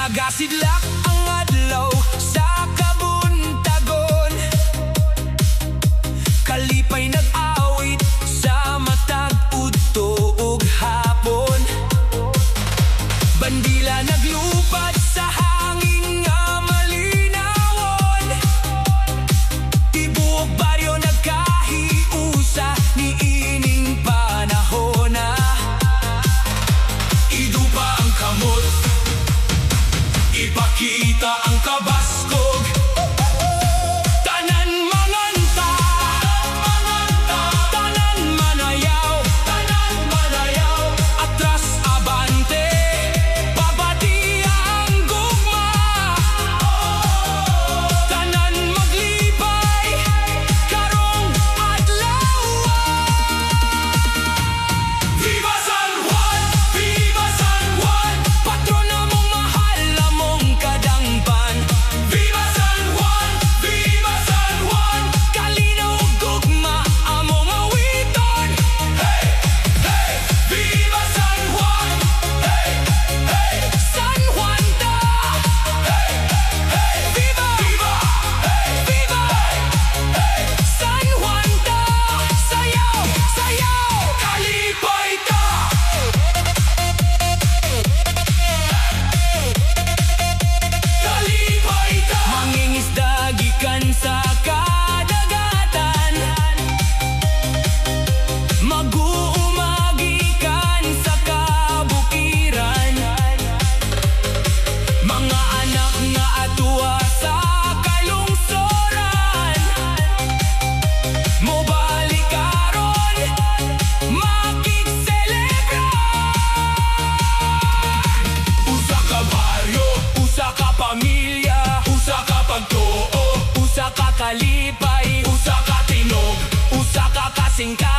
Nagasidlak ang adlaw sa kabuntagon, kalipay nag-awit sa matag udto ug hapon. Bandila naglupad sa hangin nga malinawon, tibuok baryo nagkahiusa niining panahona. Idupa ang kamot, ipakita ang kabaskog, tanan manganta, tanan manayaw, atras abante, babati ang gugma, tanan maglibay, karong adlaw. Viva San Juan, Viva San Juan, patron namong mahal among kadangpan. Viva San Juan, Viva San Juan, kalinaw ug gugma among awiton. Hey, hey, Viva San Juan, hey, hey, San Juan ta. Hey, hey, Viva, Viva, hey, Viva, hey, San Juan ta. Sayaw, sayaw, kalipay ta. Kalipay ta. Mangingisda gikan sa kadagatan, mag-uumagikan sa kabukiran. Mga anak nga atua sa kalungsoran, mobalik karon, makikselebra. Usa ka baryo, usa ka pamilya, usa ka pagtuo, usa ka kalipay, usa ka tinog, usa ka kasingka.